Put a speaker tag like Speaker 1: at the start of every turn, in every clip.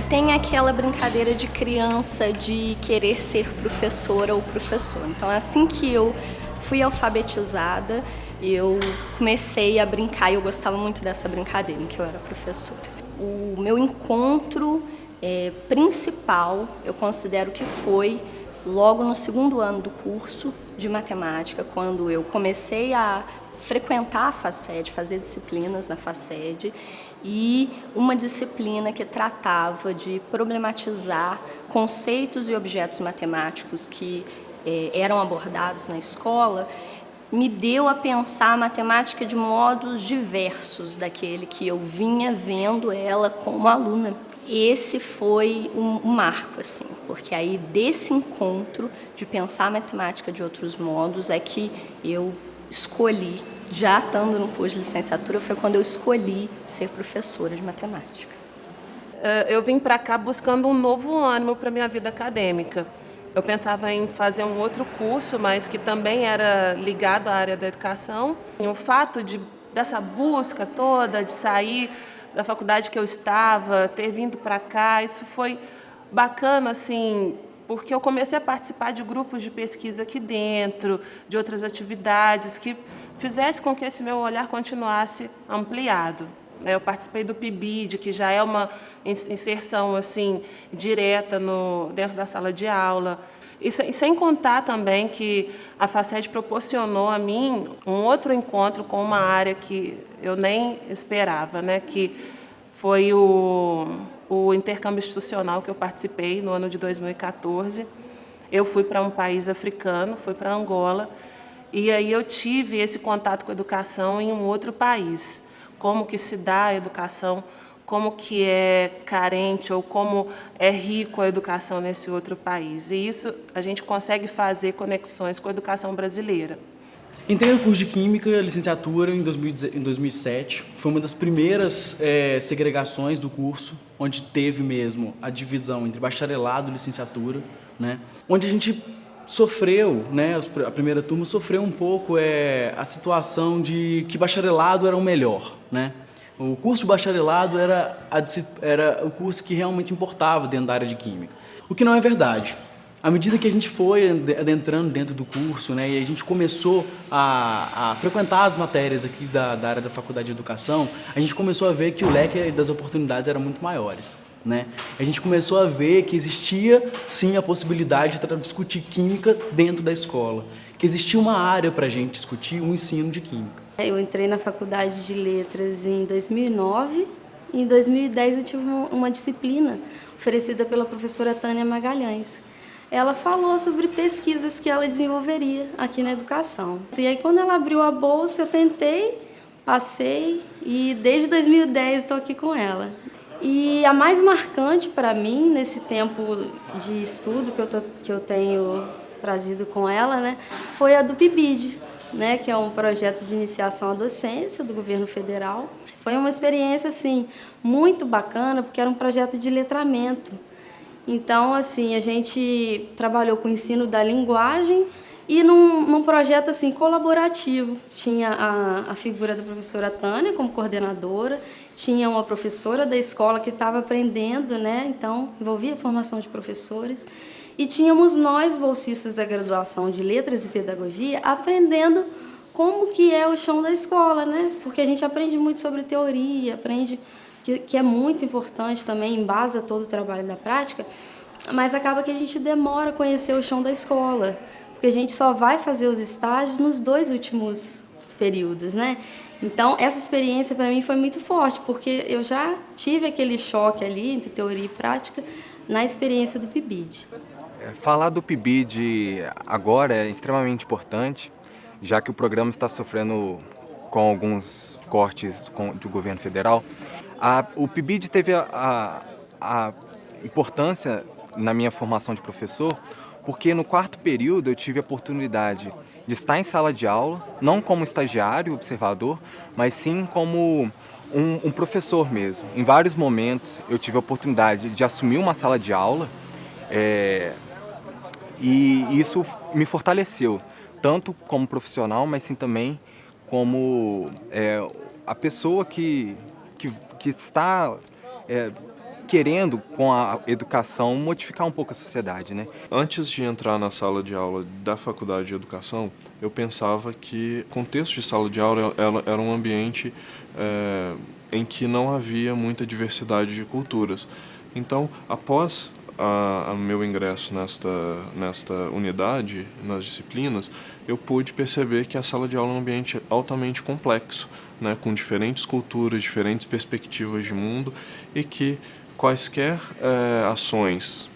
Speaker 1: Tem aquela brincadeira de criança de querer ser professora ou professor. Então, assim que eu fui alfabetizada, eu comecei a brincar e eu gostava muito dessa brincadeira em que eu era professora. O meu encontro principal, eu considero que foi logo no segundo ano do curso de matemática, quando eu comecei a frequentar a FACED, fazer disciplinas na FACED, e uma disciplina que tratava de problematizar conceitos e objetos matemáticos que eram abordados na escola, me deu a pensar a matemática de modos diversos daquele que eu vinha vendo ela como aluna. Esse foi um marco, assim, porque aí desse encontro de pensar a matemática de outros modos é que eu escolhi, já estando no curso de licenciatura, foi quando eu escolhi ser professora de matemática.
Speaker 2: Eu vim para cá buscando um novo ânimo para a minha vida acadêmica. Eu pensava em fazer um outro curso, mas que também era ligado à área da educação. E o fato dessa busca toda, de sair da faculdade que eu estava, ter vindo para cá, isso foi bacana, assim, porque eu comecei a participar de grupos de pesquisa aqui dentro, de outras atividades que fizesse com que esse meu olhar continuasse ampliado. Eu participei do PIBID, que já é uma inserção assim, direta dentro da sala de aula. E sem contar também que a FACED proporcionou a mim um outro encontro com uma área que eu nem esperava, né? Que foi o intercâmbio institucional que eu participei no ano de 2014. Eu fui para um país africano, fui para Angola, e aí eu tive esse contato com a educação em um outro país. Como que se dá a educação, como que é carente ou como é rico a educação nesse outro país. E isso a gente consegue fazer conexões com a educação brasileira.
Speaker 3: Entrei no curso de Química, licenciatura, em 2007. Foi uma das primeiras segregações do curso, onde teve mesmo a divisão entre bacharelado e licenciatura, né? Onde a gente sofreu, né, a primeira turma sofreu um pouco a situação de que bacharelado era o melhor, né? O curso de bacharelado era o curso que realmente importava dentro da área de Química, o que não é verdade. À medida que a gente foi adentrando dentro do curso, né, e a gente começou a frequentar as matérias aqui da área da Faculdade de Educação, a gente começou a ver que o leque das oportunidades era muito maiores, né? A gente começou a ver que existia, sim, a possibilidade de discutir Química dentro da escola, que existia uma área para a gente discutir o ensino de Química.
Speaker 4: Eu entrei na Faculdade de Letras em 2009 e em 2010 eu tive uma disciplina oferecida pela professora Tânia Magalhães. Ela falou sobre pesquisas que ela desenvolveria aqui na educação. E aí, quando ela abriu a bolsa, eu tentei, passei e desde 2010 estou aqui com ela. E a mais marcante para mim, nesse tempo de estudo que eu tenho trazido com ela, né, foi a do PIBID, né, que é um projeto de iniciação à docência do governo federal. Foi uma experiência assim, muito bacana, porque era um projeto de letramento. Então, assim, a gente trabalhou com o ensino da linguagem e num projeto assim, colaborativo. Tinha a figura da professora Tânia como coordenadora, tinha uma professora da escola que estava aprendendo, né? Então, envolvia a formação de professores. E tínhamos nós, bolsistas da graduação de Letras e Pedagogia, aprendendo como que é o chão da escola, né? Porque a gente aprende muito sobre teoria, aprende que é muito importante também, embasa todo o trabalho da prática, mas acaba que a gente demora a conhecer o chão da escola, porque a gente só vai fazer os estágios nos 2 últimos períodos, né? Então, essa experiência para mim foi muito forte, porque eu já tive aquele choque ali entre teoria e prática na experiência do PIBID.
Speaker 5: Falar do PIBID agora é extremamente importante, já que o programa está sofrendo com alguns cortes do governo federal. O PIBID teve a importância na minha formação de professor, porque no 4º período eu tive a oportunidade de estar em sala de aula, não como estagiário, observador, mas sim como um professor mesmo. Em vários momentos eu tive a oportunidade de assumir uma sala de aula e isso me fortaleceu, tanto como profissional, mas sim também como a pessoa que está querendo, com a educação, modificar um pouco a sociedade, né?
Speaker 6: Antes de entrar na sala de aula da Faculdade de Educação, eu pensava que o contexto de sala de aula era um ambiente em que não havia muita diversidade de culturas. Então, após o meu ingresso nesta unidade, nas disciplinas, eu pude perceber que a sala de aula é um ambiente altamente complexo, né, com diferentes culturas, diferentes perspectivas de mundo, e que quaisquer ações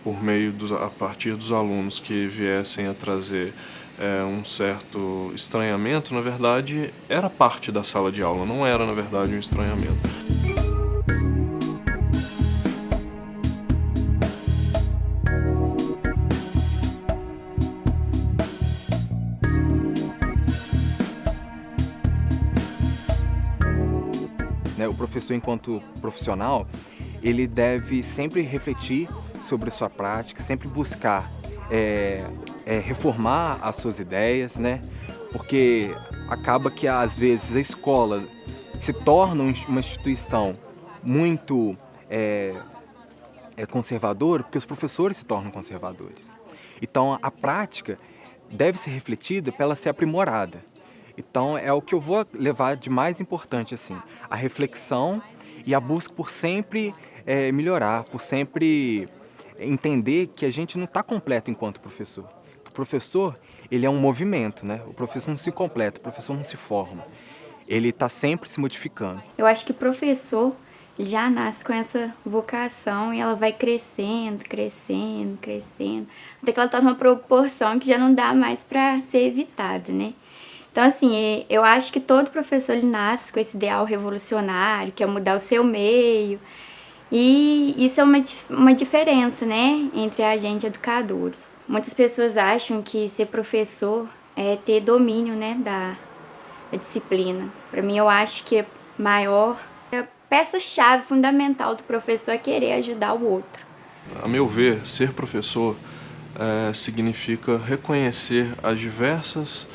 Speaker 6: a partir dos alunos que viessem a trazer um certo estranhamento, na verdade, era parte da sala de aula, não era, na verdade, um estranhamento.
Speaker 5: O professor, enquanto profissional, ele deve sempre refletir sobre a sua prática, sempre buscar reformar as suas ideias, né? Porque acaba que, às vezes, a escola se torna uma instituição muito conservadora, porque os professores se tornam conservadores. Então, a prática deve ser refletida para ela ser aprimorada. Então, é o que eu vou levar de mais importante, assim, a reflexão e a busca por sempre melhorar, por sempre entender que a gente não está completo enquanto professor. O professor, ele é um movimento, né? O professor não se completa, o professor não se forma. Ele está sempre se modificando.
Speaker 7: Eu acho que o professor já nasce com essa vocação e ela vai crescendo, crescendo, crescendo, até que ela toma uma proporção que já não dá mais para ser evitada, né? Então, assim, eu acho que todo professor ele nasce com esse ideal revolucionário, que é mudar o seu meio. E isso é uma diferença, né, entre a gente educadores. Muitas pessoas acham que ser professor é ter domínio, né, da disciplina. Para mim, eu acho que a peça-chave fundamental do professor é querer ajudar o outro.
Speaker 6: A meu ver, ser professor significa reconhecer as diversas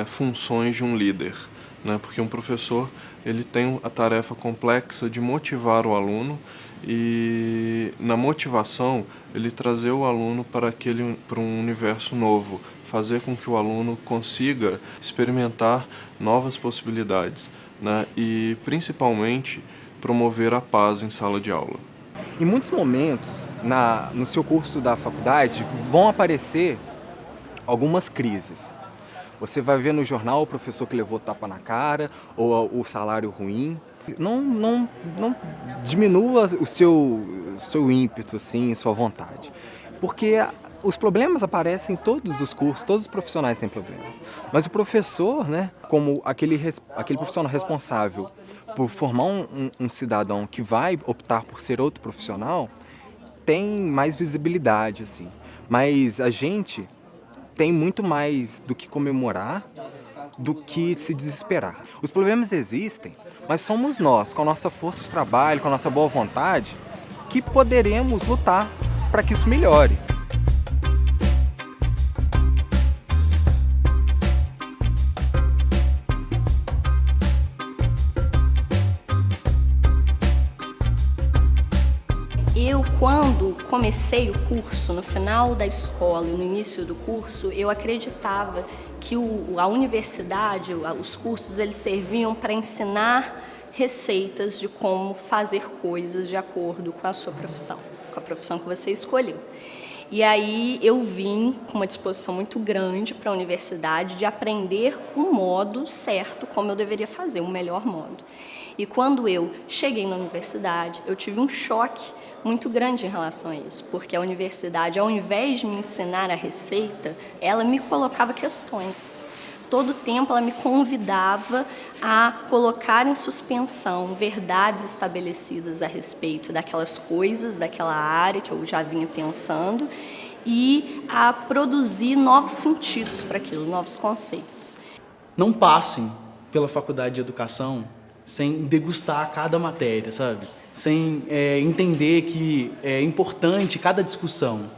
Speaker 6: funções de um líder, né? Porque um professor ele tem a tarefa complexa de motivar o aluno e, na motivação, ele trazer o aluno para um universo novo, fazer com que o aluno consiga experimentar novas possibilidades, né? E, principalmente, promover a paz em sala de aula.
Speaker 5: Em muitos momentos, no seu curso da faculdade, vão aparecer algumas crises. Você vai ver no jornal o professor que levou tapa na cara, ou o salário ruim. Não diminua o seu ímpeto, assim, sua vontade. Porque os problemas aparecem em todos os cursos, todos os profissionais têm problema. Mas o professor, né, como aquele profissional responsável por formar um cidadão que vai optar por ser outro profissional, tem mais visibilidade, assim. Mas a gente tem muito mais do que comemorar do que se desesperar. Os problemas existem, mas somos nós, com a nossa força de trabalho, com a nossa boa vontade, que poderemos lutar para que isso melhore.
Speaker 1: Eu, quando comecei o curso, no final da escola e no início do curso, eu acreditava que a universidade, os cursos, eles serviam para ensinar receitas de como fazer coisas de acordo com a sua profissão, com a profissão que você escolheu. E aí eu vim com uma disposição muito grande para a universidade de aprender o modo certo, como eu deveria fazer, o melhor modo. E quando eu cheguei na universidade, eu tive um choque muito grande em relação a isso, porque a universidade, ao invés de me ensinar a receita, ela me colocava questões. Todo tempo ela me convidava a colocar em suspensão verdades estabelecidas a respeito daquelas coisas, daquela área que eu já vinha pensando, e a produzir novos sentidos para aquilo, novos conceitos.
Speaker 3: Não passem pela faculdade de educação sem degustar cada matéria, sabe? Sem entender que é importante cada discussão.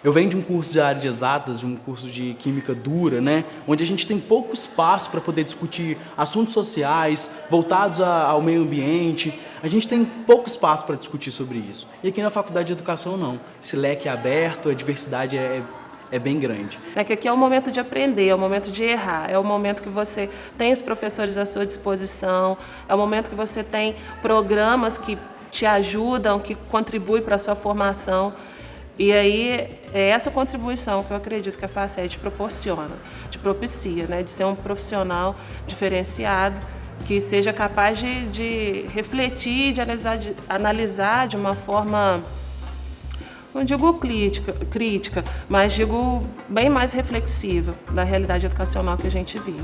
Speaker 3: Eu venho de um curso de área de exatas, de um curso de química dura, né? Onde a gente tem pouco espaço para poder discutir assuntos sociais voltados ao meio ambiente, A gente tem pouco espaço para discutir sobre isso. E aqui na Faculdade de Educação, não. Esse leque é aberto, a diversidade é bem grande.
Speaker 2: É que aqui é o momento de aprender, é o momento de errar, é o momento que você tem os professores à sua disposição, é o momento que você tem programas que te ajudam, que contribuem para a sua formação. E aí é essa contribuição que eu acredito que a FACED proporciona, te propicia, né, de ser um profissional diferenciado, que seja capaz de refletir, de analisar de uma forma, não digo crítica, mas digo bem mais reflexiva da realidade educacional que a gente vive.